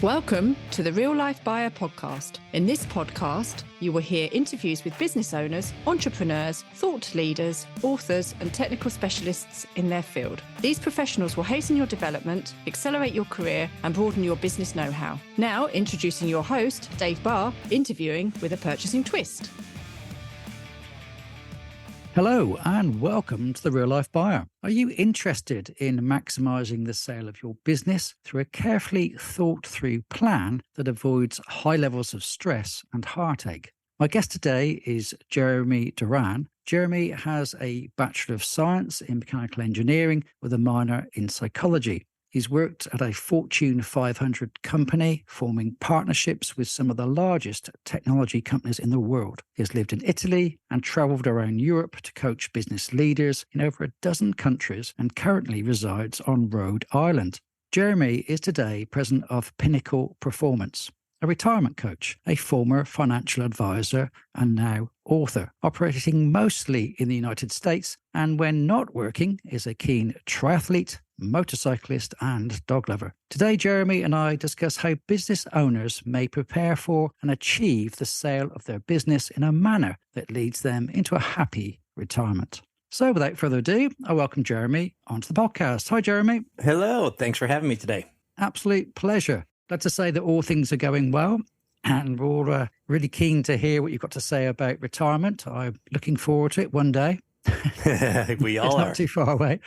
Welcome to the Real Life Buyer podcast. In this podcast, you will hear interviews with business owners, entrepreneurs, thought leaders, authors, and technical specialists in their field. These professionals will hasten your development, accelerate your career, and broaden your business know-how. Now, introducing your host, Dave Barr, interviewing with a purchasing twist. Hello and welcome to the Real Life Buyer. Are you interested in maximising the sale of your business through a carefully thought through plan that avoids high levels of stress and heartache? My guest today is Jeremy Doran. Jeremy has a Bachelor of Science in Mechanical Engineering with a minor in Psychology. He's worked at a Fortune 500 company, forming partnerships with some of the largest technology companies in the world. He has lived in Italy and travelled around Europe to coach business leaders in over a dozen countries and currently resides on Rhode Island. Jeremy is today President of Pinnacle Performance, a retirement coach, a former financial advisor, and now author, operating mostly in the United States, and when not working, is a keen triathlete, motorcyclist, and dog lover. Today, Jeremy and I discuss how business owners may prepare for and achieve the sale of their business in a manner that leads them into a happy retirement. So without further ado, I welcome Jeremy onto the podcast. Hi, Jeremy. Hello. Thanks for having me today. Absolute pleasure. Glad to say that all things are going well, and we're all really keen to hear what you've got to say about retirement. I'm looking forward to it one day. We all it's are. Not too far away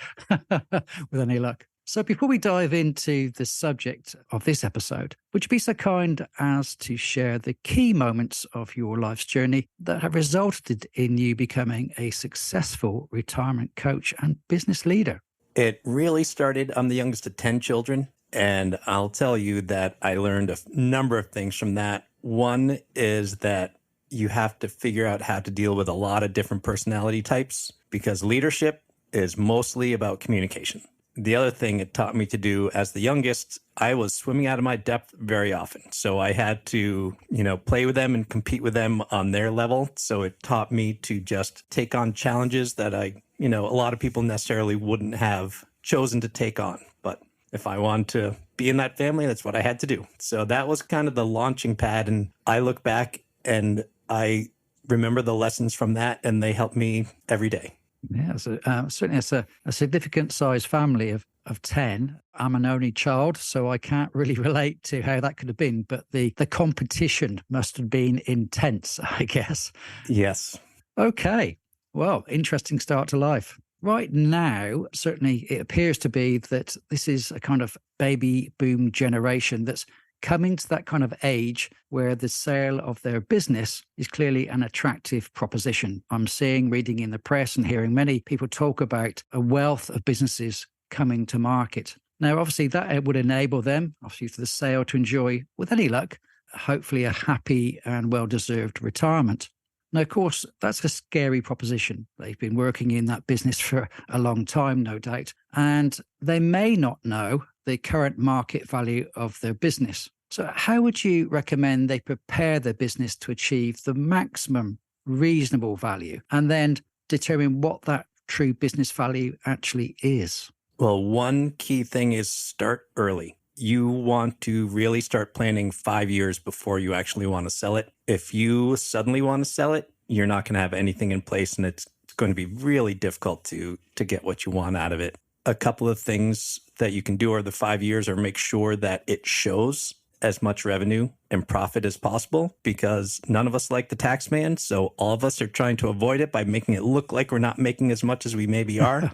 with any luck. So before we dive into the subject of this episode, would you be so kind as to share the key moments of your life's journey that have resulted in you becoming a successful retirement coach and business leader? It really started, I'm the youngest of 10 children, and I'll tell you that I learned a number of things from that. One is that you have to figure out how to deal with a lot of different personality types because leadership is mostly about communication. The other thing it taught me to do as the youngest, I was swimming out of my depth very often. So I had to, play with them and compete with them on their level. So it taught me to just take on challenges that a lot of people necessarily wouldn't have chosen to take on. But if I wanted to be in that family, that's what I had to do. So that was kind of the launching pad. And I look back and I remember the lessons from that, and they help me every day. Yeah, so, certainly it's a significant size family of 10. I'm an only child, so I can't really relate to how that could have been, but the competition must have been intense, I guess. Yes. Okay. Well, interesting start to life. Right now, certainly it appears to be that this is a kind of baby boom generation that's coming to that kind of age where the sale of their business is clearly an attractive proposition. I'm reading in the press and hearing many people talk about a wealth of businesses coming to market. Now, obviously, that would enable them, obviously, for the sale to enjoy, with any luck, hopefully a happy and well-deserved retirement. Now, of course, that's a scary proposition. They've been working in that business for a long time, no doubt, and they may not know the current market value of their business. So how would you recommend they prepare their business to achieve the maximum reasonable value and then determine what that true business value actually is? Well, one key thing is start early. You want to really start planning 5 years before you actually want to sell it. If you suddenly want to sell it, you're not going to have anything in place, and it's going to be really difficult to get what you want out of it. A couple of things that you can do over the 5 years are make sure that it shows as much revenue and profit as possible, because none of us like the tax man. So all of us are trying to avoid it by making it look like we're not making as much as we maybe are.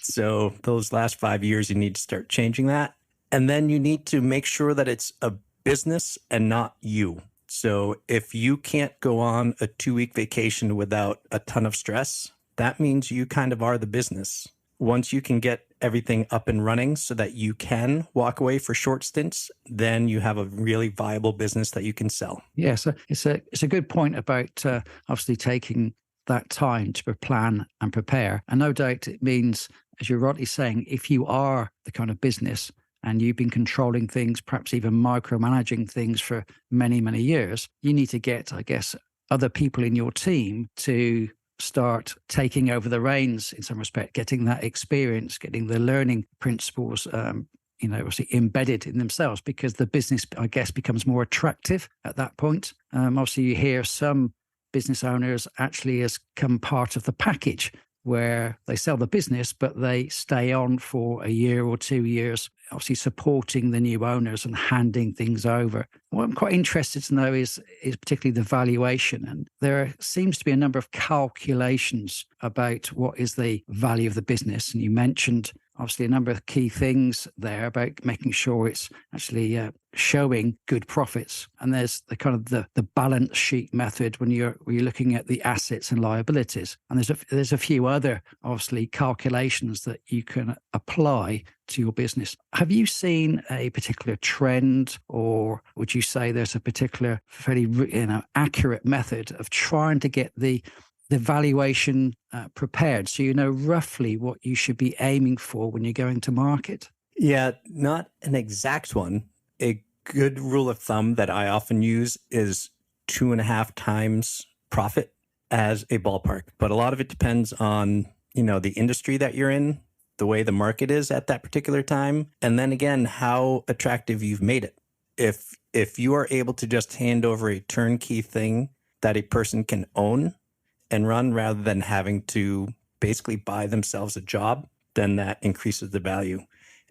So those last 5 years, you need to start changing that. And then you need to make sure that it's a business and not you. So if you can't go on a 2-week vacation without a ton of stress, that means you kind of are the business. Once you can get everything up and running so that you can walk away for short stints, then you have a really viable business that you can sell. Yeah, so it's a good point about obviously taking that time to plan and prepare. And no doubt it means, as you're rightly saying, if you are the kind of business and you've been controlling things, perhaps even micromanaging things for many, many years, you need to get, I guess, other people in your team to start taking over the reins in some respect, getting that experience, getting the learning principles obviously embedded in themselves, because the business, I guess, becomes more attractive at that point. Obviously, you hear some business owners actually has come part of the package where they sell the business, but they stay on for a year or 2 years, obviously supporting the new owners and handing things over. What I'm quite interested to know is particularly the valuation. And there seems to be a number of calculations about what is the value of the business. And you mentioned obviously a number of key things there about making sure it's actually showing good profits. And there's the kind of the balance sheet method when you're looking at the assets and liabilities. And there's a few other obviously calculations that you can apply to your business. Have you seen a particular trend, or would you say there's a particular fairly accurate method of trying to get the valuation prepared, so you know roughly what you should be aiming for when you're going to market? Yeah, not an exact one. A good rule of thumb that I often use is 2.5 times profit as a ballpark. But a lot of it depends on, the industry that you're in, the way the market is at that particular time, and then again, how attractive you've made it. If you are able to just hand over a turnkey thing that a person can own and run rather than having to basically buy themselves a job, then that increases the value.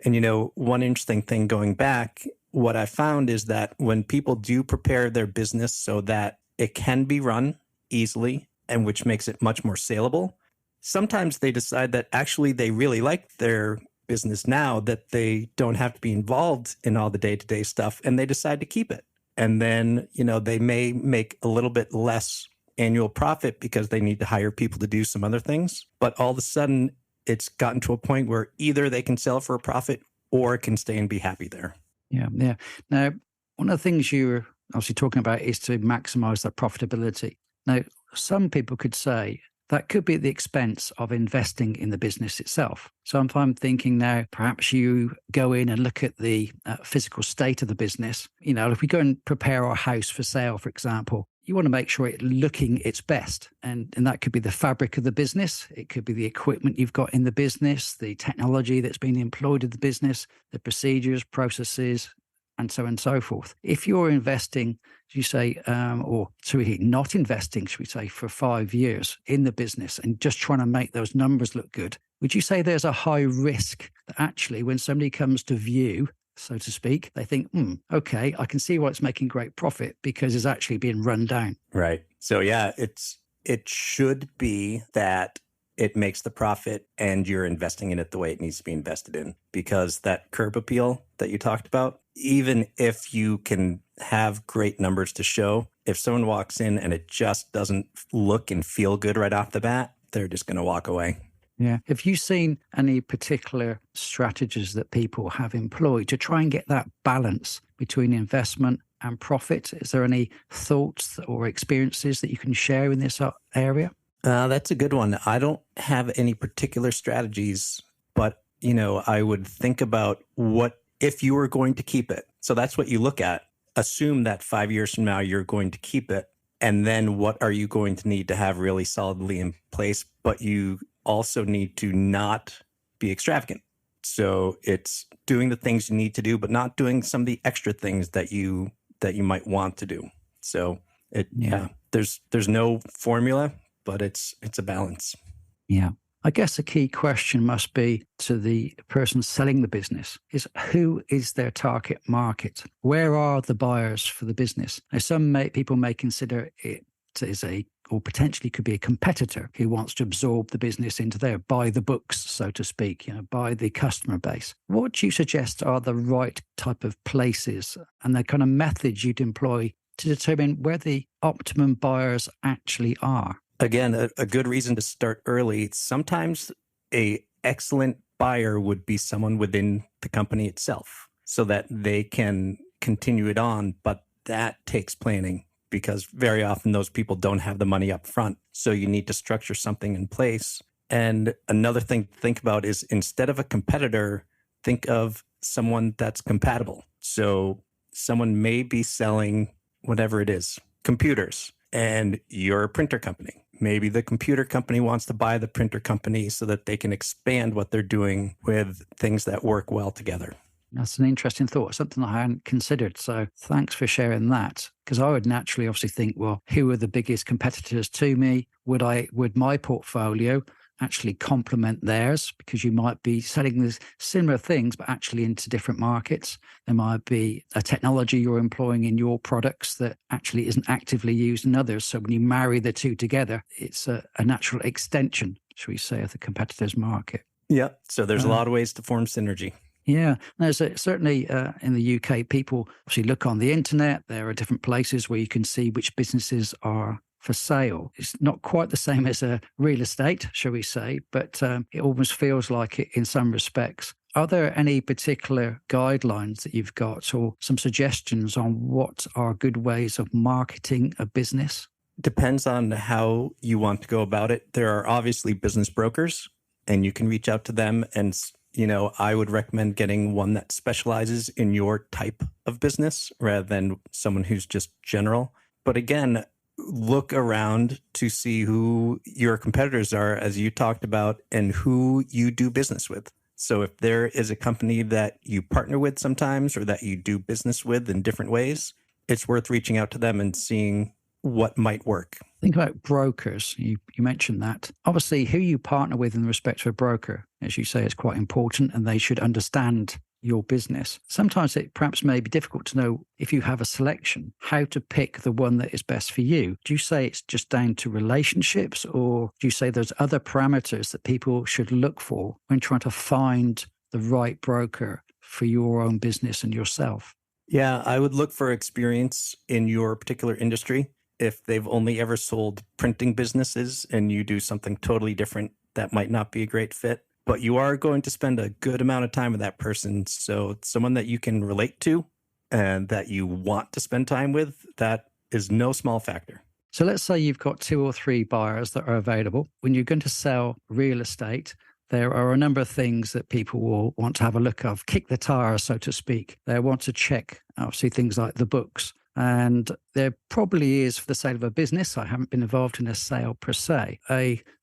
And, one interesting thing going back, what I found is that when people do prepare their business so that it can be run easily, and which makes it much more saleable, sometimes they decide that actually they really like their business now, that they don't have to be involved in all the day-to-day stuff, and they decide to keep it. And then, they may make a little bit less annual profit because they need to hire people to do some other things. But all of a sudden, it's gotten to a point where either they can sell for a profit or can stay and be happy there. Yeah. Now, one of the things you're obviously talking about is to maximize that profitability. Now, some people could say that could be at the expense of investing in the business itself. So if I'm thinking now, perhaps you go in and look at the physical state of the business. If we go and prepare our house for sale, for example, you want to make sure it's looking its best. And that could be the fabric of the business. It could be the equipment you've got in the business, the technology that's been employed in the business, the procedures, processes, and so on and so forth. If you're investing, as you say, or not investing, should we say, for 5 years in the business and just trying to make those numbers look good, would you say there's a high risk that actually when somebody comes to view, so to speak, they think, okay, I can see why it's making great profit because it's actually being run down? Right. So yeah, it should be that it makes the profit and you're investing in it the way it needs to be invested in, because that curb appeal that you talked about, even if you can have great numbers to show, if someone walks in and it just doesn't look and feel good right off the bat, they're just going to walk away. Yeah. Have you seen any particular strategies that people have employed to try and get that balance between investment and profit? Is there any thoughts or experiences that you can share in this area? That's a good one. I don't have any particular strategies, but, I would think about what if you were going to keep it. So that's what you look at. Assume that 5 years from now, you're going to keep it. And then what are you going to need to have really solidly in place? But you also need to not be extravagant. So it's doing the things you need to do, but not doing some of the extra things that you might want to do. So there's no formula, but it's a balance. Yeah. I guess a key question must be to the person selling the business is, who is their target market? Where are the buyers for the business? Now, some people may consider it as or potentially could be a competitor who wants to absorb the business into their, by the books, so to speak, by the customer base. What do you suggest are the right type of places and the kind of methods you'd employ to determine where the optimum buyers actually are? Again, a good reason to start early. Sometimes a excellent buyer would be someone within the company itself so that they can continue it on. But that takes planning because very often those people don't have the money up front. So you need to structure something in place. And another thing to think about is instead of a competitor, think of someone that's compatible. So someone may be selling whatever it is, computers, and you're a printer company. Maybe the computer company wants to buy the printer company so that they can expand what they're doing with things that work well together. That's an interesting thought, something I hadn't considered. So thanks for sharing that. Because I would naturally obviously think, well, who are the biggest competitors to me? Would my portfolio actually complement theirs? Because you might be selling these similar things, but actually into different markets. There might be a technology you're employing in your products that actually isn't actively used in others. So when you marry the two together, it's a natural extension, shall we say, of the competitor's market. Yeah. So there's a lot of ways to form synergy. Yeah, there's certainly in the UK, people obviously look on the internet. There are different places where you can see which businesses are for sale. It's not quite the same as a real estate, shall we say, but it almost feels like it in some respects. Are there any particular guidelines that you've got or some suggestions on what are good ways of marketing a business? Depends on how you want to go about it. There are obviously business brokers, and you can reach out to them. And, I would recommend getting one that specializes in your type of business rather than someone who's just general. But again, look around to see who your competitors are, as you talked about, and who you do business with. So if there is a company that you partner with sometimes or that you do business with in different ways, it's worth reaching out to them and seeing what might work. Think about brokers. You mentioned that. Obviously, who you partner with in respect to a broker, as you say, is quite important, and they should understand your business. Sometimes it perhaps may be difficult to know if you have a selection, how to pick the one that is best for you. Do you say it's just down to relationships, or do you say there's other parameters that people should look for when trying to find the right broker for your own business and yourself? Yeah, I would look for experience in your particular industry. If they've only ever sold printing businesses and you do something totally different, that might not be a great fit. But you are going to spend a good amount of time with that person. So it's someone that you can relate to and that you want to spend time with, that is no small factor. So let's say you've got 2 or 3 buyers that are available. When you're going to sell real estate, there are a number of things that people will want to have a look of, kick the tires, so to speak. They want to check, obviously, things like the books. And there probably is, for the sale of a business, I haven't been involved in a sale per se,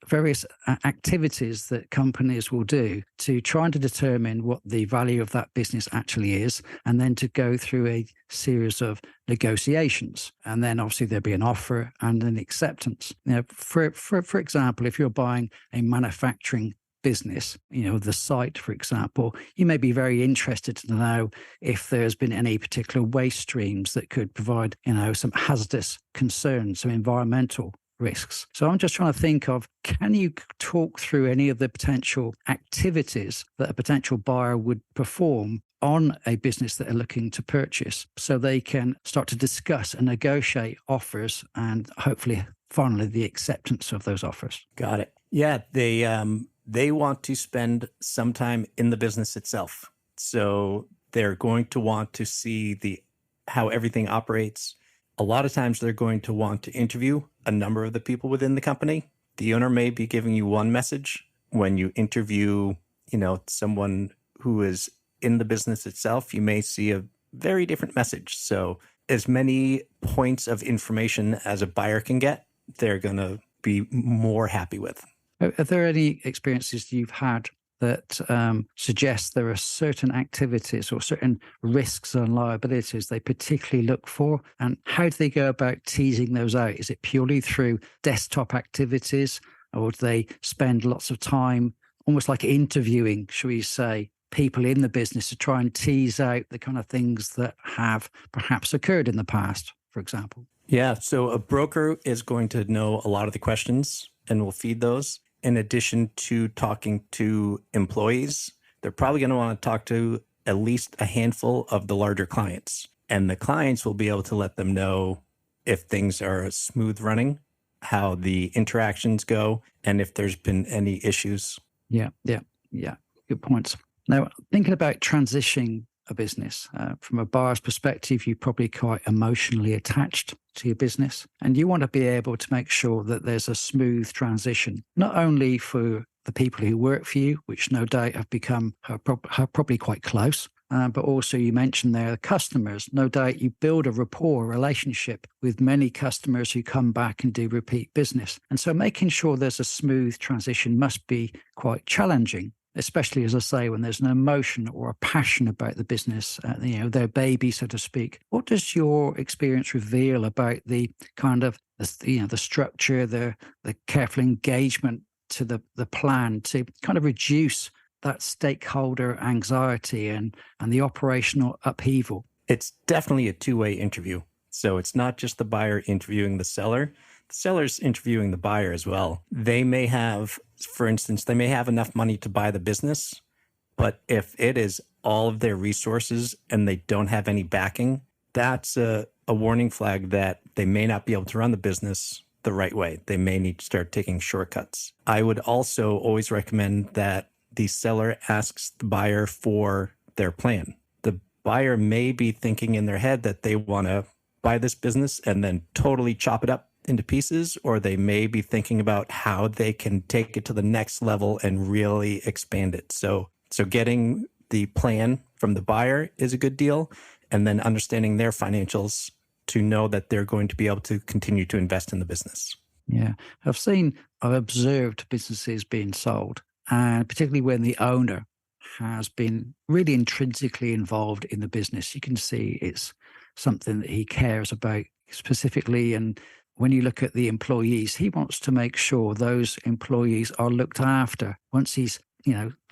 various activities that companies will do to try and to determine what the value of that business actually is, and then to go through a series of negotiations. And then obviously there'll be an offer and an acceptance. For example, if you're buying a manufacturing business, the site, for example, you may be very interested to know if there's been any particular waste streams that could provide, some hazardous concerns, some environmental risks. So I'm just trying to think of, can you talk through any of the potential activities that a potential buyer would perform on a business that are looking to purchase, so they can start to discuss and negotiate offers and hopefully finally the acceptance of those offers? Got it. Yeah, they want to spend some time in the business itself. So they're going to want to see how everything operates. A lot of times they're going to want to interview a number of the people within the company. The owner may be giving you one message. When you interview, someone who is in the business itself, you may see a very different message. So as many points of information as a buyer can get, they're going to be more happy with. Are there any experiences you've had that suggest there are certain activities or certain risks and liabilities they particularly look for? And how do they go about teasing those out? Is it purely through desktop activities, or do they spend lots of time almost like interviewing, shall we say, people in the business to try and tease out the kind of things that have perhaps occurred in the past, for example? Yeah, so a broker is going to know a lot of the questions and will feed those. In addition to talking to employees, they're probably going to want to talk to at least a handful of the larger clients. And the clients will be able to let them know if things are smooth running, how the interactions go, and if there's been any issues. Yeah. Good points. Now, thinking about transitioning a business, from a buyer's perspective, you're probably quite emotionally attached to your business, and you want to be able to make sure that there's a smooth transition, not only for the people who work for you, which no doubt have become probably quite close, but also you mentioned there the customers. No doubt you build a rapport, a relationship with many customers who come back and do repeat business. And so making sure there's a smooth transition must be quite challenging. especially, as I say, when there's an emotion or a passion about the business, their baby, so to speak. What does your experience reveal about the kind of, the structure, the careful engagement to the plan to kind of reduce that stakeholder anxiety and the operational upheaval? It's definitely a two-way interview. So it's not just the buyer interviewing the seller. The seller's interviewing the buyer as well. They may have, for instance, enough money to buy the business, but if it is all of their resources and they don't have any backing, that's a warning flag that they may not be able to run the business the right way. They may need to start taking shortcuts. I would also always recommend that the seller asks the buyer for their plan. The buyer may be thinking in their head that they want to buy this business and then totally chop it up into pieces, or they may be thinking about how they can take it to the next level and really expand it. So getting the plan from the buyer is a good deal, and then understanding their financials to know that they're going to be able to continue to invest in the business. Yeah, I've observed businesses being sold, and particularly when the owner has been really intrinsically involved in the business. You can see it's something that he cares about specifically. And when you look at the employees, he wants to make sure those employees are looked after once he's,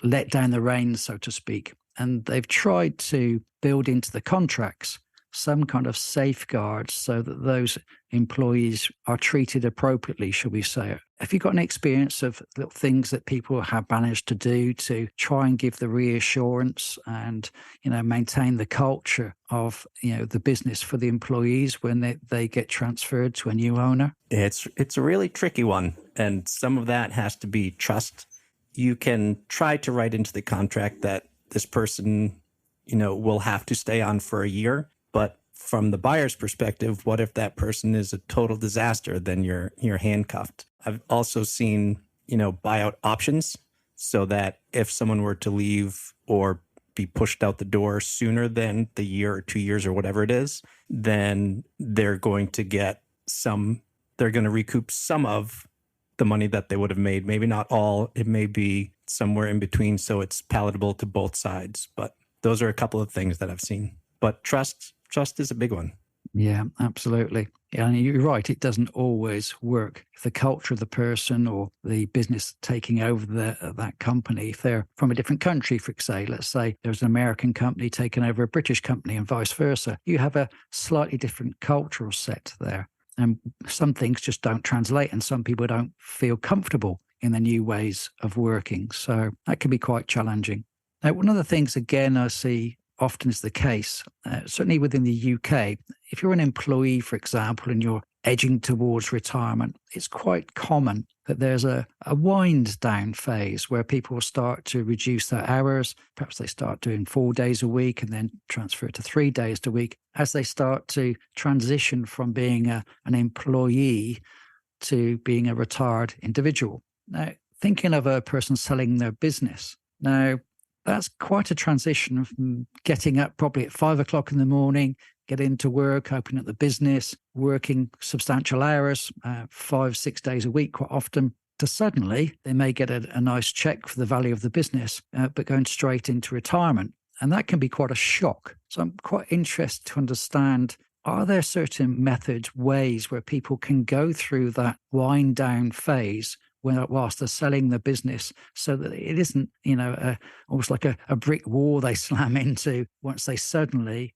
let down the reins, so to speak. And they've tried to build into the contracts some kind of safeguards so that those employees are treated appropriately, shall we say. Have you got any experience of little things that people have managed to do to try and give the reassurance and, maintain the culture of, the business for the employees when they get transferred to a new owner? It's a really tricky one. And some of that has to be trust. You can try to write into the contract that this person, will have to stay on for a year. But from the buyer's perspective, what if that person is a total disaster? Then you're handcuffed. I've also seen, buyout options so that if someone were to leave or be pushed out the door sooner than the year or 2 years or whatever it is, then they're going to recoup some of the money that they would have made. Maybe not all. It may be somewhere in between, so it's palatable to both sides. But those are a couple of things that I've seen. But trust is a big one. Yeah, absolutely. Yeah, and you're right. It doesn't always work. If the culture of the person or the business taking over that company, if they're from a different country, let's say there's an American company taking over a British company and vice versa, you have a slightly different cultural set there. And some things just don't translate, and some people don't feel comfortable in the new ways of working. So that can be quite challenging. Now, one of the things, again, I see often is the case, certainly within the UK, if you're an employee, for example, and you're edging towards retirement, it's quite common that there's a wind down phase where people start to reduce their hours. Perhaps they start doing 4 days a week and then transfer to 3 days a week as they start to transition from being an employee to being a retired individual. Now, thinking of a person selling their business. Now, that's quite a transition from getting up probably at 5 o'clock in the morning, getting to work, opening up the business, working substantial hours, 5-6 days a week quite often, to suddenly they may get a nice check for the value of the business, but going straight into retirement. And that can be quite a shock. So I'm quite interested to understand, are there certain methods, ways where people can go through that wind down phase whilst they're selling the business so that it isn't, almost like a brick wall they slam into once they suddenly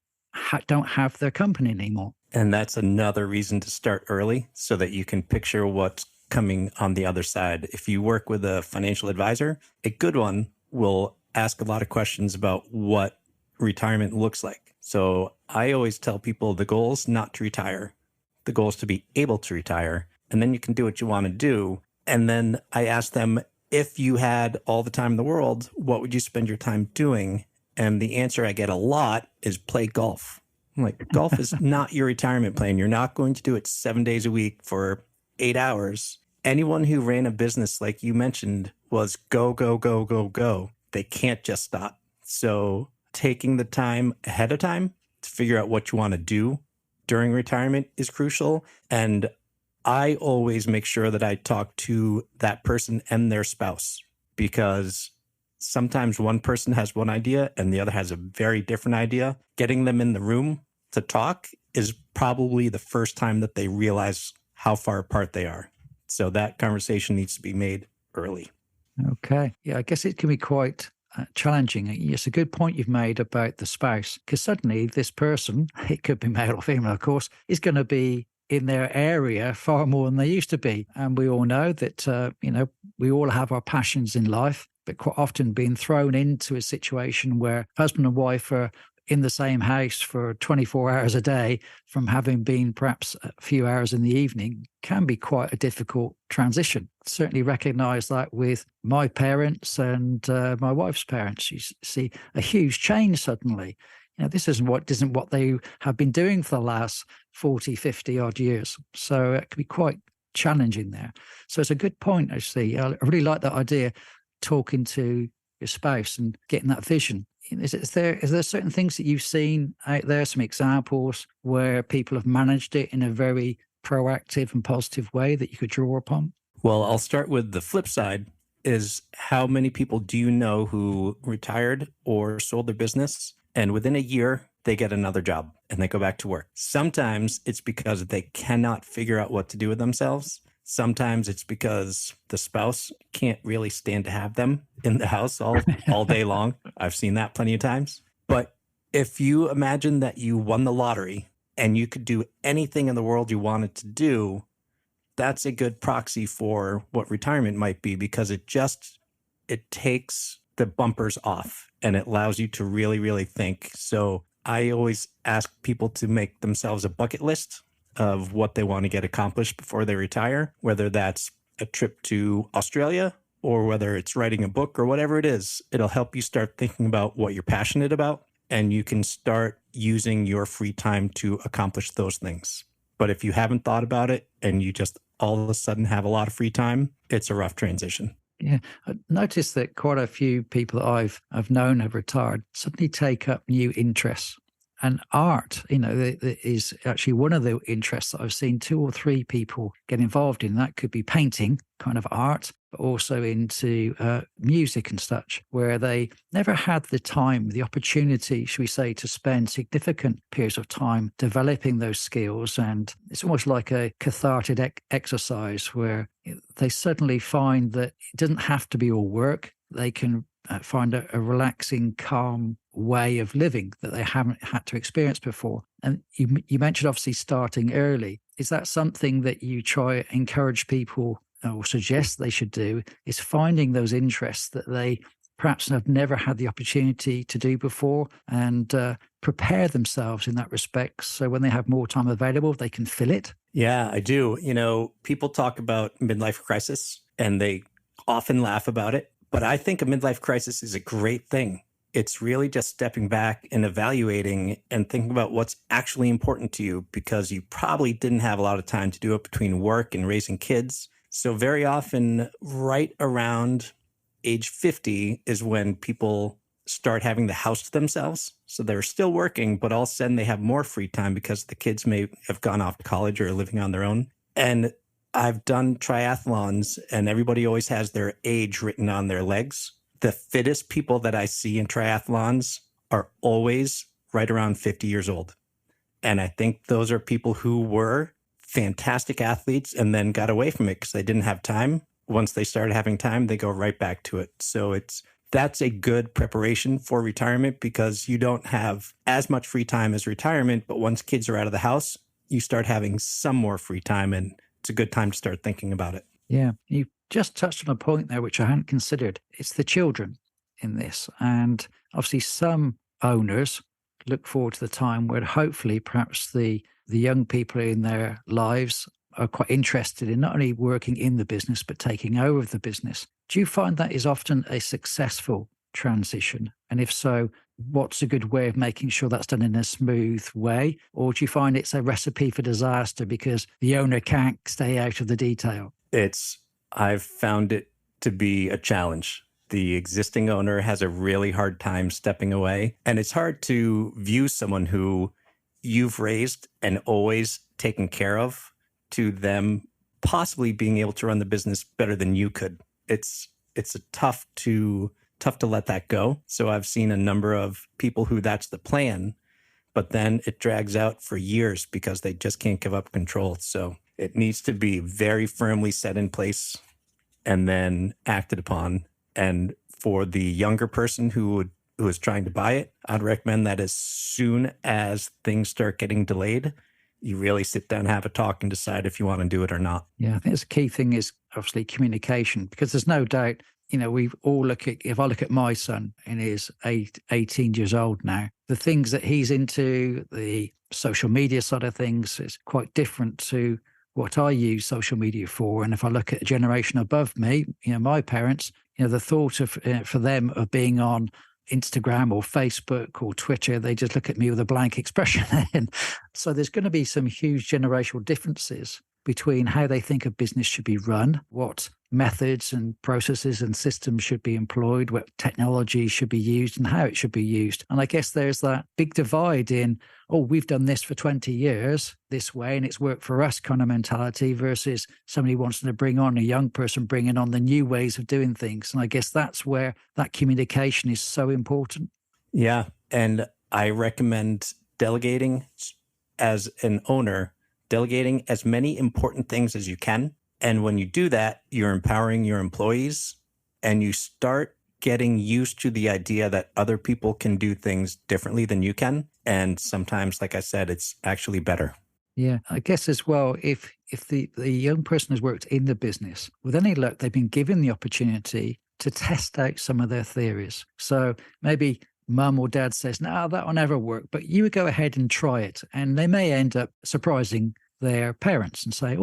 don't have their company anymore? And that's another reason to start early so that you can picture what's coming on the other side. If you work with a financial advisor, a good one will ask a lot of questions about what retirement looks like. So I always tell people the goal is not to retire. The goal is to be able to retire. And then you can do what you want to do. And then I ask them, if you had all the time in the world, what would you spend your time doing? And the answer I get a lot is play golf. I'm like, golf is not your retirement plan. You're not going to do it 7 days a week for 8 hours. Anyone who ran a business, like you mentioned, was go, go, go, go, go. They can't just stop. So taking the time ahead of time to figure out what you want to do during retirement is crucial. And I always make sure that I talk to that person and their spouse, because sometimes one person has one idea and the other has a very different idea. Getting them in the room to talk is probably the first time that they realize how far apart they are. So that conversation needs to be made early. Okay. Yeah, I guess it can be quite challenging. It's a good point you've made about the spouse, because suddenly this person, it could be male or female, of course, is going to be in their area far more than they used to be. And we all know that, we all have our passions in life, but quite often being thrown into a situation where husband and wife are in the same house for 24 hours a day from having been perhaps a few hours in the evening can be quite a difficult transition. Certainly recognize that with my parents and my wife's parents. You see a huge change suddenly. This isn't what they have been doing for the last 40, 50 odd years. So it can be quite challenging there. So it's a good point, actually. I really like that idea, talking to your spouse and getting that vision. Is there certain things that you've seen out there, some examples where people have managed it in a very proactive and positive way that you could draw upon? Well, I'll start with the flip side is how many people do you know who retired or sold their business and within a year they get another job and they go back to work? Sometimes it's because they cannot figure out what to do with themselves. Sometimes it's because the spouse can't really stand to have them in the house all day long. I've seen that plenty of times. But if you imagine that you won the lottery and you could do anything in the world you wanted to do, that's a good proxy for what retirement might be, because it takes the bumpers off and it allows you to really, really think. So I always ask people to make themselves a bucket list of what they want to get accomplished before they retire, whether that's a trip to Australia or whether it's writing a book or whatever it is. It'll help you start thinking about what you're passionate about, and you can start using your free time to accomplish those things. But if you haven't thought about it and you just all of a sudden have a lot of free time, it's a rough transition. Yeah, I noticed that quite a few people that I've known have retired suddenly take up new interests. And art, is actually one of the interests that I've seen 2 or 3 people get involved in. That could be painting, kind of art, but also into music and such, where they never had the time, the opportunity, should we say, to spend significant periods of time developing those skills. And it's almost like a cathartic exercise where they suddenly find that it doesn't have to be all work. They can find a relaxing, calm way of living that they haven't had to experience before. And you mentioned obviously starting early. Is that something that you try to encourage people or suggest they should do, is finding those interests that they perhaps have never had the opportunity to do before, and prepare themselves in that respect so when they have more time available, they can fill it? Yeah, I do. People talk about midlife crisis and they often laugh about it, but I think a midlife crisis is a great thing. It's really just stepping back and evaluating and thinking about what's actually important to you, because you probably didn't have a lot of time to do it between work and raising kids. So very often right around age 50 is when people start having the house to themselves. So they're still working, but all of a sudden they have more free time because the kids may have gone off to college or are living on their own. And I've done triathlons and everybody always has their age written on their legs. The fittest people that I see in triathlons are always right around 50 years old. And I think those are people who were fantastic athletes and then got away from it because they didn't have time. Once they started having time, they go right back to it. So that's a good preparation for retirement, because you don't have as much free time as retirement. But once kids are out of the house, you start having some more free time, and it's a good time to start thinking about it. Yeah. You just touched on a point there, which I hadn't considered. It's the children in this. And obviously some owners look forward to the time where hopefully perhaps the young people in their lives are quite interested in not only working in the business, but taking over the business. Do you find that is often a successful transition? And if so, what's a good way of making sure that's done in a smooth way? Or do you find it's a recipe for disaster because the owner can't stay out of the detail? I've found it to be a challenge. The existing owner has a really hard time stepping away. And it's hard to view someone who you've raised and always taken care of to them possibly being able to run the business better than you could. It's tough to tough to let that go. So I've seen a number of people who that's the plan, but then it drags out for years because they just can't give up control. So it needs to be very firmly set in place and then acted upon. And for the younger person who is trying to buy it, I'd recommend that as soon as things start getting delayed, you really sit down, have a talk, and decide if you want to do it or not. Yeah, I think the key thing is obviously communication, because there's no doubt, we all if I look at my son and he's 18 years old now, the things that he's into, the social media side of things is quite different to what I use social media for. And if I look at a generation above me, my parents, the thought of for them of being on Instagram or Facebook or Twitter, they just look at me with a blank expression. And so there's going to be some huge generational differences between how they think a business should be run, what methods and processes and systems should be employed, what technology should be used and how it should be used. And I guess there's that big divide in, we've done this for 20 years this way and it's worked for us kind of mentality versus somebody wants to bring on a young person, bringing on the new ways of doing things. And I guess that's where that communication is so important. Yeah. And I recommend delegating as an owner, delegating as many important things as you can. And when you do that, you're empowering your employees and you start getting used to the idea that other people can do things differently than you can. And sometimes, like I said, it's actually better. Yeah, I guess as well, if the young person has worked in the business, with any luck, they've been given the opportunity to test out some of their theories. So maybe mum or dad says, no, that will never work, but you would go ahead and try it. And they may end up surprising their parents and say,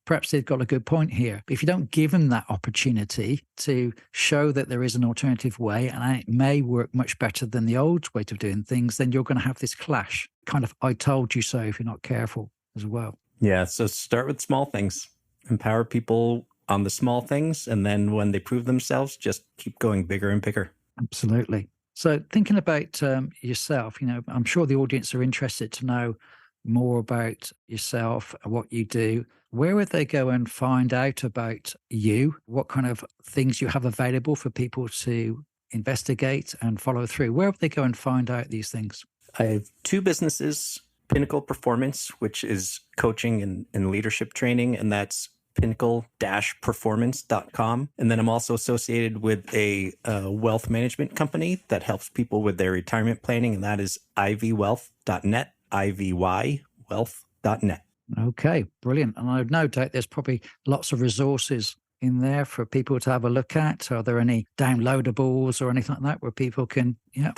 perhaps they've got a good point here. But if you don't give them that opportunity to show that there is an alternative way and it may work much better than the old way of doing things, then you're going to have this clash. Kind of, I told you so if you're not careful as well. Yeah. So start with small things, empower people on the small things. And then when they prove themselves, just keep going bigger and bigger. Absolutely. So thinking about yourself, I'm sure the audience are interested to know more about yourself and what you do. Where would they go and find out about you? What kind of things you have available for people to investigate and follow through? Where would they go and find out these things? I have two businesses, Pinnacle Performance, which is coaching and leadership training, and that's pinnacle-performance.com. And then I'm also associated with a wealth management company that helps people with their retirement planning, and that is ivwealth.net, ivy-wealth.net. Okay, brilliant. And I've no doubt there's probably lots of resources in there for people to have a look at. Are there any downloadables or anything like that where people can? Yeah,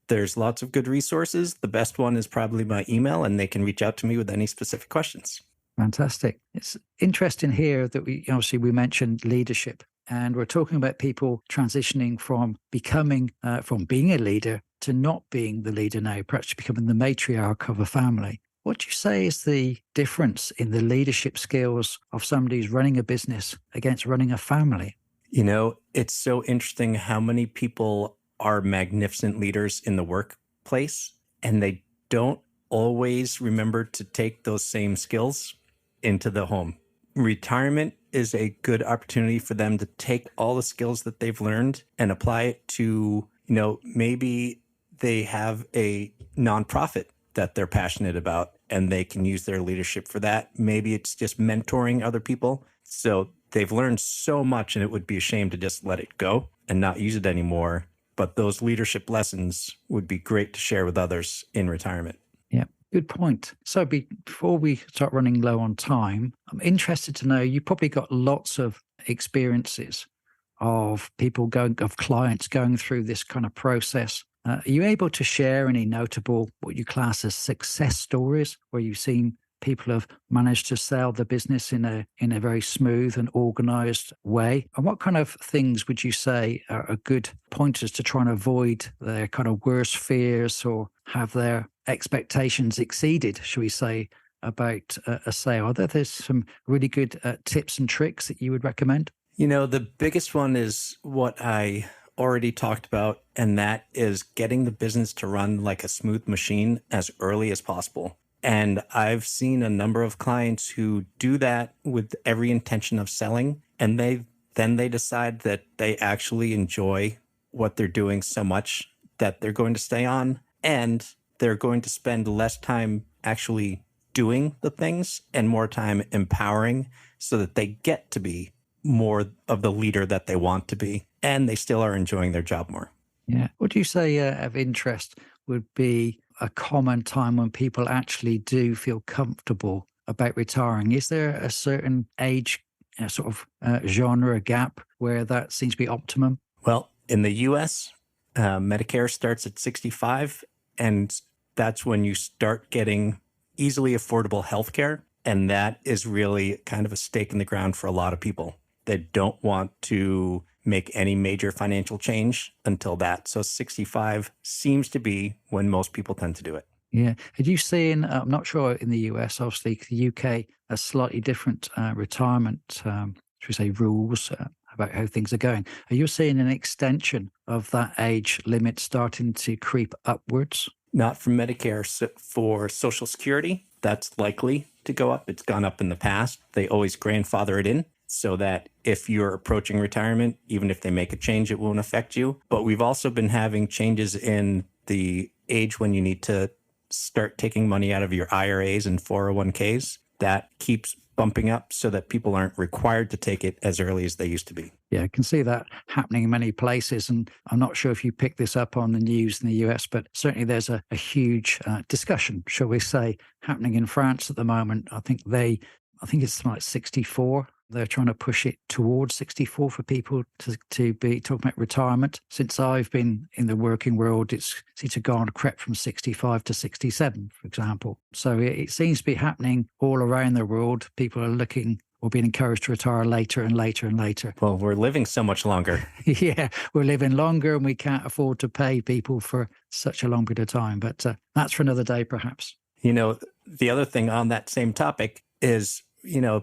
There's lots of good resources. The best one is probably my email, and they can reach out to me with any specific questions. Fantastic. It's interesting here that we mentioned leadership, and we're talking about people transitioning from from being a leader to not being the leader now, perhaps becoming the matriarch of a family. What do you say is the difference in the leadership skills of somebody who's running a business against running a family? It's so interesting how many people are magnificent leaders in the workplace, and they don't always remember to take those same skills into the home. Retirement is a good opportunity for them to take all the skills that they've learned and apply it to, maybe they have a nonprofit that they're passionate about and they can use their leadership for that. Maybe it's just mentoring other people. So they've learned so much and it would be a shame to just let it go and not use it anymore. But those leadership lessons would be great to share with others in retirement. Yeah, good point. So before we start running low on time, I'm interested to know, you probably got lots of experiences of clients going through this kind of process. Are you able to share any notable, what you class as success stories, where you've seen people have managed to sell the business in a very smooth and organized way? And what kind of things would you say are good pointers to try and avoid their kind of worst fears or have their expectations exceeded, shall we say, about a sale? There's some really good tips and tricks that you would recommend? The biggest one is what I already talked about, and that is getting the business to run like a smooth machine as early as possible. And I've seen a number of clients who do that with every intention of selling, and they decide that they actually enjoy what they're doing so much that they're going to stay on, and they're going to spend less time actually doing the things and more time empowering so that they get to be more of the leader that they want to be, and they still are enjoying their job more. Yeah. What do you say of interest would be a common time when people actually do feel comfortable about retiring? Is there a certain age genre gap where that seems to be optimum? Well, in the US, Medicare starts at 65, and that's when you start getting easily affordable healthcare. And that is really kind of a stake in the ground for a lot of people that don't want to make any major financial change until that. So 65 seems to be when most people tend to do it. Yeah. Had you seen, I'm not sure in the US, obviously the UK, a slightly different retirement, should we say, rules about how things are going. Are you seeing an extension of that age limit starting to creep upwards? Not from Medicare. So for Social Security, that's likely to go up. It's gone up in the past. They always grandfather it in so that if you're approaching retirement, even if they make a change, it won't affect you. But we've also been having changes in the age when you need to start taking money out of your IRAs and 401ks. That keeps bumping up so that people aren't required to take it as early as they used to be. Yeah, I can see that happening in many places. And I'm not sure if you picked this up on the news in the US, but certainly there's a huge discussion, shall we say, happening in France at the moment. I think it's like 64. They're trying to push it towards 64 for people to be talking about retirement. Since I've been in the working world, it's gone crept from 65 to 67, for example. So it seems to be happening all around the world. People are looking or being encouraged to retire later and later and later. Well, we're living so much longer. Yeah, we're living longer and we can't afford to pay people for such a long period of time. But that's for another day, perhaps. You know, the other thing on that same topic is,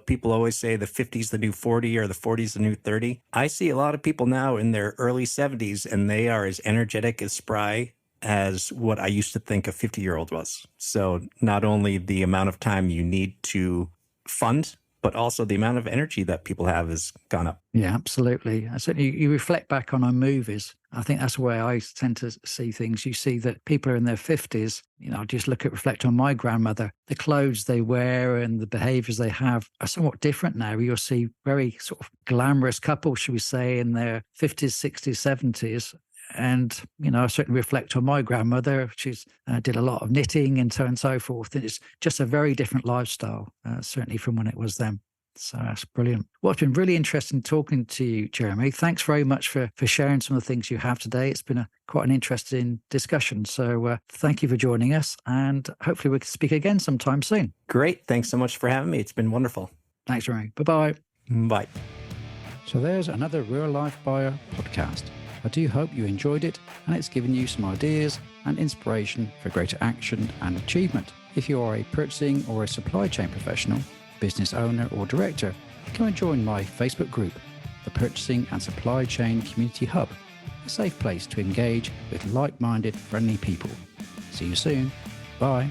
people always say the 50's the new 40 or the 40's the new 30. I see a lot of people now in their early 70s, and they are as energetic, as spry as what I used to think a 50-year-old was. So not only the amount of time you need to fund, but also the amount of energy that people have has gone up. Yeah, absolutely. Certainly, you reflect back on our movies. I think that's the way I tend to see things. You see that people are in their 50s. Just reflect on my grandmother. The clothes they wear and the behaviors they have are somewhat different now. You'll see very sort of glamorous couples, should we say, in their 50s, 60s, 70s. And, I certainly reflect on my grandmother. She's did a lot of knitting and so on and so forth. And it's just a very different lifestyle, certainly from when it was then. So that's brilliant. Well, it's been really interesting talking to you, Jeremy. Thanks very much for sharing some of the things you have today. It's been quite an interesting discussion. So thank you for joining us. And hopefully we can speak again sometime soon. Great. Thanks so much for having me. It's been wonderful. Thanks, Jeremy. Bye-bye. Bye. So there's another Real Life Buyer podcast. I do hope you enjoyed it and it's given you some ideas and inspiration for greater action and achievement. If you are a purchasing or a supply chain professional, business owner or director, come and join my Facebook group, the Purchasing and Supply Chain Community Hub, a safe place to engage with like-minded, friendly people. See you soon. Bye.